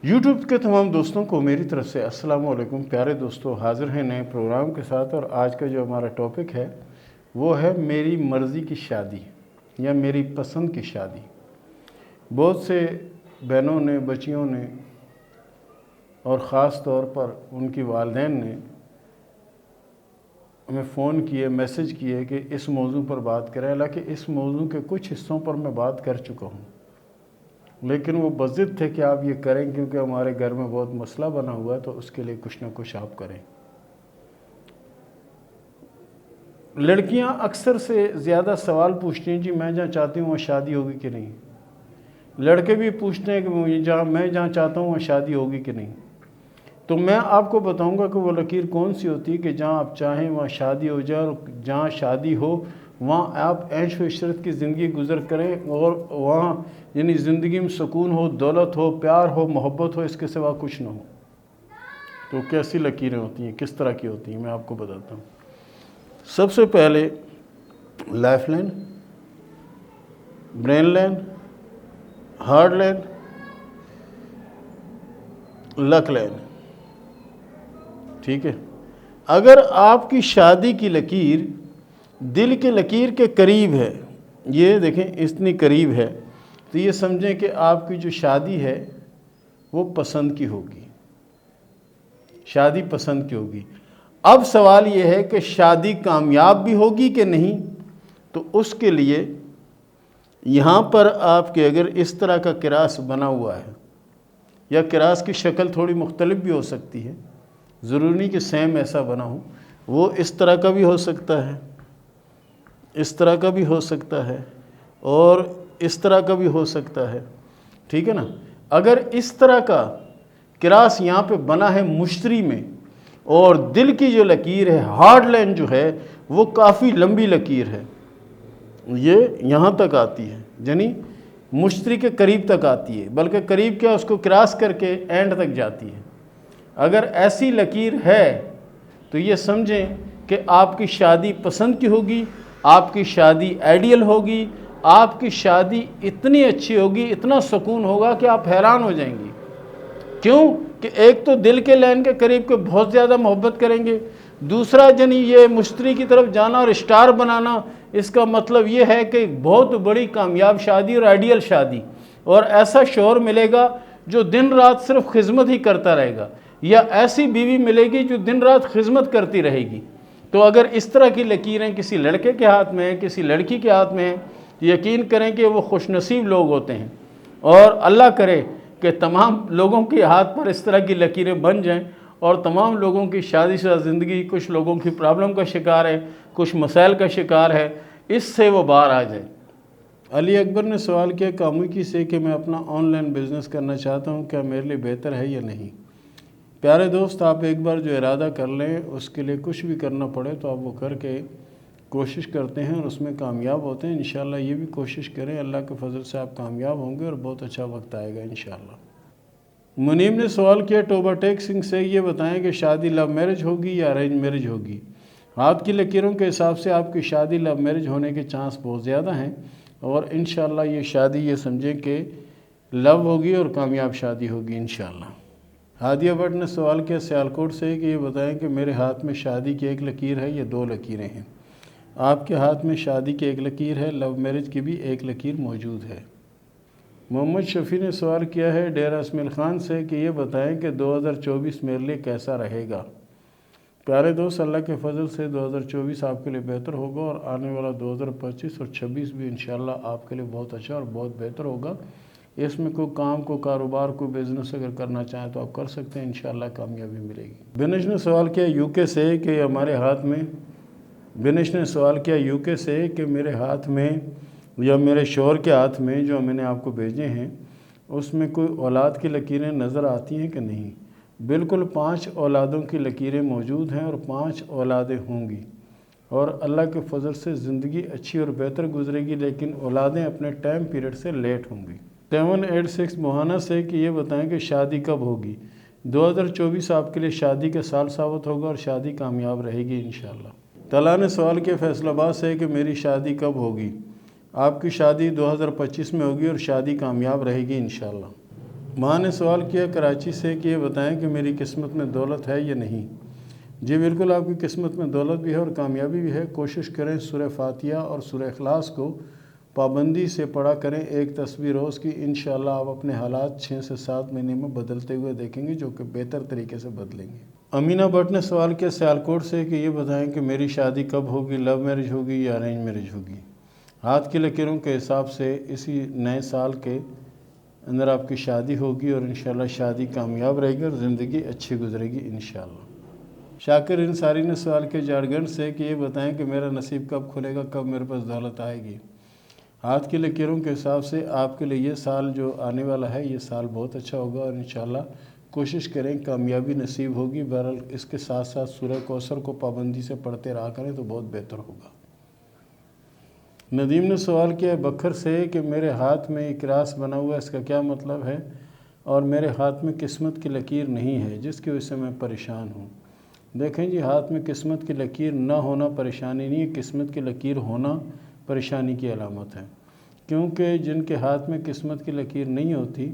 YouTube کے تمام دوستوں کو میری طرف سے السلام علیکم۔ پیارے دوستو، حاضر ہیں نئے پروگرام کے ساتھ، اور آج کا جو ہمارا ٹاپک ہے وہ ہے میری مرضی کی شادی یا میری پسند کی شادی۔ بہت سے بہنوں نے، بچیوں نے اور خاص طور پر ان کی والدین نے ہمیں فون کیے، میسج کیے کہ اس موضوع پر بات کریں۔ حالانکہ اس موضوع کے کچھ حصوں پر میں بات کر چکا ہوں، لیکن وہ بضد تھے کہ آپ یہ کریں کیونکہ ہمارے گھر میں بہت مسئلہ بنا ہوا ہے، تو اس کے لیے کچھ نہ کچھ آپ کریں۔ لڑکیاں اکثر سے زیادہ سوال پوچھتی ہیں، جی میں جہاں چاہتی ہوں وہاں شادی ہوگی کہ نہیں۔ لڑکے بھی پوچھتے ہیں کہ میں جہاں چاہتا ہوں وہاں شادی ہوگی کہ نہیں۔ تو میں آپ کو بتاؤں گا کہ وہ لکیر کون سی ہوتی ہے کہ جہاں آپ چاہیں وہاں شادی ہو جائے، اور جہاں شادی ہو وہاں آپ عیش و عشرت کی زندگی گزر کریں، اور وہاں یعنی زندگی میں سکون ہو، دولت ہو، پیار ہو، محبت ہو، اس کے سوا کچھ نہ ہو۔ تو کیسی لکیریں ہوتی ہیں، کس طرح کی ہوتی ہیں، میں آپ کو بتاتا ہوں۔ سب سے پہلے life line, brain line, heart line, luck line. ٹھیک ہے، اگر آپ کی شادی کی لکیر دل کے لکیر کے قریب ہے، یہ دیکھیں اتنی قریب ہے، تو یہ سمجھیں کہ آپ کی جو شادی ہے وہ پسند کی ہوگی، شادی پسند کی ہوگی۔ اب سوال یہ ہے کہ شادی کامیاب بھی ہوگی کہ نہیں، تو اس کے لیے یہاں پر آپ کے اگر اس طرح کا کراس بنا ہوا ہے، یا کراس کی شکل تھوڑی مختلف بھی ہو سکتی ہے، ضروری نہیں کہ سیم ایسا بنا ہو، وہ اس طرح کا بھی ہو سکتا ہے، اس طرح کا بھی ہو سکتا ہے، اور اس طرح کا بھی ہو سکتا ہے۔ ٹھیک ہے نا، اگر اس طرح کا کراس یہاں پہ بنا ہے مشتری میں، اور دل کی جو لکیر ہے، ہارڈ لائن جو ہے، وہ کافی لمبی لکیر ہے، یہ یہاں تک آتی ہے، یعنی مشتری کے قریب تک آتی ہے، بلکہ قریب کیا، اس کو کراس کر کے اینڈ تک جاتی ہے۔ اگر ایسی لکیر ہے تو یہ سمجھیں کہ آپ کی شادی پسند کی ہوگی، آپ کی شادی آئیڈیل ہوگی، آپ کی شادی اتنی اچھی ہوگی، اتنا سکون ہوگا کہ آپ حیران ہو جائیں گی۔ کیوں کہ ایک تو دل کے لائن کے قریب کے بہت زیادہ محبت کریں گے، دوسرا جنی یہ مشتری کی طرف جانا اور اسٹار بنانا، اس کا مطلب یہ ہے کہ بہت بڑی کامیاب شادی اور آئیڈیل شادی، اور ایسا شوہر ملے گا جو دن رات صرف خدمت ہی کرتا رہے گا، یا ایسی بیوی ملے گی جو دن رات خدمت کرتی رہے گی۔ تو اگر اس طرح کی لکیریں کسی لڑکے کے ہاتھ میں ہیں، کسی لڑکی کے ہاتھ میں ہیں، یقین کریں کہ وہ خوش نصیب لوگ ہوتے ہیں، اور اللہ کرے کہ تمام لوگوں کے ہاتھ پر اس طرح کی لکیریں بن جائیں، اور تمام لوگوں کی شادی شدہ زندگی، کچھ لوگوں کی پرابلم کا شکار ہے، کچھ مسائل کا شکار ہے، اس سے وہ باہر آ جائیں۔ علی اکبر نے سوال کیا کاموکی سے کہ میں اپنا آن لائن بزنس کرنا چاہتا ہوں، کیا میرے لیے بہتر ہے یا نہیں؟ پیارے دوست، آپ ایک بار جو ارادہ کر لیں، اس کے لیے کچھ بھی کرنا پڑے تو آپ وہ کر کے کوشش کرتے ہیں، اور اس میں کامیاب ہوتے ہیں۔ انشاءاللہ یہ بھی کوشش کریں، اللہ کے فضل سے آپ کامیاب ہوں گے، اور بہت اچھا وقت آئے گا انشاءاللہ۔ منیم نے سوال کیا ٹوبا ٹیک سنگھ سے، یہ بتائیں کہ شادی لو میرج ہوگی یا ارینج میرج ہوگی؟ ہاتھ کی لکیروں کے حساب سے آپ کی شادی لو میرج ہونے کے چانس بہت زیادہ ہیں، اور انشاءاللہ یہ شادی یہ سمجھیں کہ لو ہوگی اور کامیاب شادی ہوگی انشاءاللہ۔ ہادیہ بٹ نے سوال کیا سیالکوٹ سے کہ یہ بتائیں کہ میرے ہاتھ میں شادی کی ایک لکیر ہے یا دو لکیریں ہیں؟ آپ کے ہاتھ میں شادی کی ایک لکیر ہے، لو میرج کی بھی ایک لکیر موجود ہے۔ محمد شفیع نے سوال کیا ہے ڈیرہ اسمیل خان سے کہ یہ بتائیں کہ 2024 میرے لیے کیسا رہے گا؟ پیارے دوست، اللہ کے فضل سے 2024 آپ کے لیے بہتر ہوگا، اور آنے والا 2025 اور 26 بھی انشاءاللہ آپ کے لیے بہت اچھا اور بہت بہتر ہوگا۔ اس میں کوئی کام، کوئی کاروبار، کوئی بزنس اگر کرنا چاہیں تو آپ کر سکتے ہیں، انشاءاللہ کامیابی ملے گی۔ بنش نے سوال کیا یو کے سے کہ ہمارے ہاتھ میں بنش نے سوال کیا یو کے سے کہ میرے ہاتھ میں یا میرے شوہر کے ہاتھ میں جو میں نے آپ کو بھیجے ہیں، اس میں کوئی اولاد کی لکیریں نظر آتی ہیں کہ نہیں؟ بالکل 5 اولادوں کی لکیریں موجود ہیں، اور 5 اولادیں ہوں گی، اور اللہ کے فضل سے زندگی اچھی اور بہتر گزرے گی، لیکن اولادیں اپنے ٹائم پیریڈ سے لیٹ ہوں گی۔ 786 موہانہ سے کہ یہ بتائیں کہ شادی کب ہوگی؟ 2024 آپ کے لیے شادی کا سال ثابت ہوگا، اور شادی کامیاب رہے گی انشاءاللہ۔ طلحہ نے سوال کیا فیصل آباد سے کہ میری شادی کب ہوگی؟ آپ کی شادی 2025 میں ہوگی، اور شادی کامیاب رہے گی انشاءاللہ۔ ماں نے سوال کیا کراچی سے کہ یہ بتائیں کہ میری قسمت میں دولت ہے یا نہیں۔ جی بالکل آپ کی قسمت میں دولت بھی ہے اور کامیابی بھی ہے۔ کوشش کریں سورہ فاتحہ اور سورہ اخلاص کو پابندی سے پڑھا کریں، ایک تسبیح روز کی۔ انشاءاللہ آپ اپنے حالات 6 سے 7 مہینے میں بدلتے ہوئے دیکھیں گے، جو کہ بہتر طریقے سے بدلیں گے۔ امینہ بٹ نے سوال کیا سیالکوٹ سے کہ یہ بتائیں کہ میری شادی کب ہوگی، لو میرج ہوگی یا ارینج میرج ہوگی۔ ہاتھ کی لکیروں کے حساب سے اسی نئے سال کے اندر آپ کی شادی ہوگی اور انشاءاللہ شادی کامیاب رہے گی اور زندگی اچھی گزرے گی انشاءاللہ۔ شاکر انصاری نے سوال کیا جھارکھنڈ سے کہ یہ بتائیں کہ میرا نصیب کب کھلے گا، کب میرے پاس دولت آئے گی۔ ہاتھ کی لکیروں کے حساب سے آپ کے لیے یہ سال جو آنے والا ہے یہ سال بہت اچھا ہوگا اور انشاءاللہ کوشش کریں کامیابی نصیب ہوگی۔ بہرحال اس کے ساتھ ساتھ سورہ کوثر کو پابندی سے پڑھتے رہا کریں تو بہت بہتر ہوگا۔ ندیم نے سوال کیا بکھر سے کہ میرے ہاتھ میں ایک کراس بنا ہوا ہے، اس کا کیا مطلب ہے، اور میرے ہاتھ میں قسمت کی لکیر نہیں ہے جس کی وجہ سے میں پریشان ہوں۔ دیکھیں جی، ہاتھ میں قسمت کی لکیر نہ ہونا پریشانی نہیں ہے، قسمت کی لکیر ہونا پریشانی کی علامت ہے، کیونکہ جن کے ہاتھ میں قسمت کی لکیر نہیں ہوتی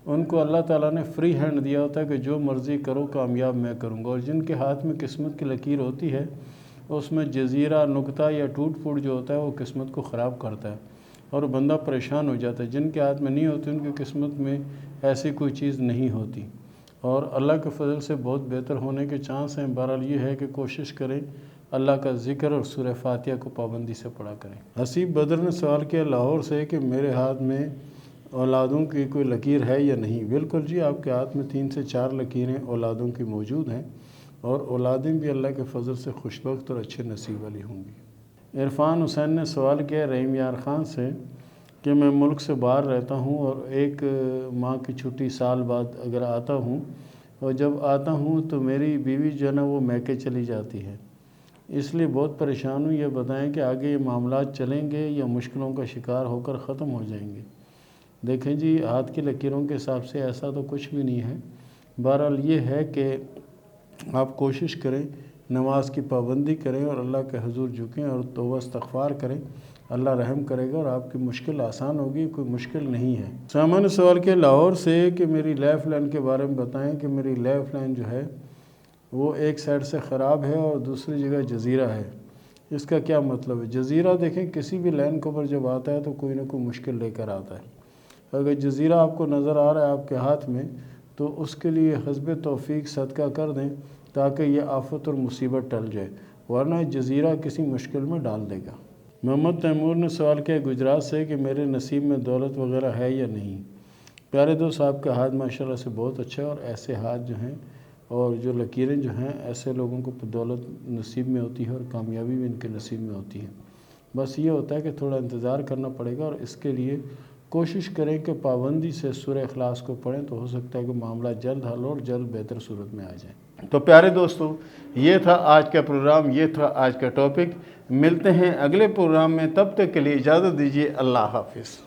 ان کو اللہ تعالیٰ نے فری ہینڈ دیا ہوتا ہے کہ جو مرضی کرو کامیاب میں کروں گا، اور جن کے ہاتھ میں قسمت کی لکیر ہوتی ہے اس میں جزیرہ، نقطہ یا ٹوٹ پھوٹ جو ہوتا ہے وہ قسمت کو خراب کرتا ہے اور بندہ پریشان ہو جاتا ہے۔ جن کے ہاتھ میں نہیں ہوتی ان کی قسمت میں ایسی کوئی چیز نہیں ہوتی اور اللہ کے فضل سے بہت بہتر ہونے کے چانس ہیں۔ بہرحال یہ ہے کہ کوشش کریں اللہ کا ذکر اور سورہ فاتحہ کو پابندی سے پڑھا کریں۔ حسیب بدر نے سوال کیا لاہور سے کہ میرے ہاتھ میں اولادوں کی کوئی لکیر ہے یا نہیں۔ بالکل جی، آپ کے ہاتھ میں 3 سے 4 لکیریں اولادوں کی موجود ہیں اور اولادیں بھی اللہ کے فضل سے خوشبخت اور اچھے نصیب والی ہوں گی۔ عرفان حسین نے سوال کیا رحیم یار خان سے کہ میں ملک سے باہر رہتا ہوں اور 1 ماہ کی چھٹی سال بعد اگر آتا ہوں اور جب آتا ہوں تو میری بیوی جو ہے نا وہ میکے چلی جاتی ہے، اس لیے بہت پریشان ہوں۔ یہ بتائیں کہ آگے یہ معاملات چلیں گے یا مشکلوں کا شکار ہو کر ختم ہو جائیں گے۔ دیکھیں جی، ہاتھ کی لکیروں کے حساب سے ایسا تو کچھ بھی نہیں ہے۔ بہرحال یہ ہے کہ آپ کوشش کریں، نماز کی پابندی کریں اور اللہ کے حضور جھکیں اور توبہ استغفار کریں، اللہ رحم کرے گا اور آپ کی مشکل آسان ہوگی، کوئی مشکل نہیں ہے۔ سامان نے سوال کیا لاہور سے کہ میری لائف لائن کے بارے میں بتائیں کہ میری لائف لائن جو ہے وہ ایک سائڈ سے خراب ہے اور دوسری جگہ جزیرہ ہے، اس کا کیا مطلب ہے۔ جزیرہ دیکھیں کسی بھی لائن کے اوپر جب آتا ہے تو کوئی نہ کوئی مشکل لے کر آتا ہے۔ اگر جزیرہ آپ کو نظر آ رہا ہے آپ کے ہاتھ میں تو اس کے لیے حسب توفیق صدقہ کر دیں تاکہ یہ آفت اور مصیبت ٹل جائے، ورنہ جزیرہ کسی مشکل میں ڈال دے گا۔ محمد تیمور نے سوال کیا گجرات سے کہ میرے نصیب میں دولت وغیرہ ہے یا نہیں۔ پیارے دوست، آپ کا ہاتھ ماشاءاللہ سے بہت اچھا ہے اور ایسے ہاتھ جو ہیں اور جو لکیریں جو ہیں ایسے لوگوں کو دولت نصیب میں ہوتی ہے اور کامیابی بھی ان کے نصیب میں ہوتی ہے۔ بس یہ ہوتا ہے کہ تھوڑا انتظار کرنا پڑے گا اور اس کے لیے کوشش کریں کہ پابندی سے سورہ اخلاص کو پڑھیں تو ہو سکتا ہے کہ معاملہ جلد حل ہو اور جلد بہتر صورت میں آ جائیں۔ تو پیارے دوستو، یہ تھا آج کا پروگرام، یہ تھا آج کا ٹاپک۔ ملتے ہیں اگلے پروگرام میں، تب تک کے لیے اجازت دیجیے، اللہ حافظ۔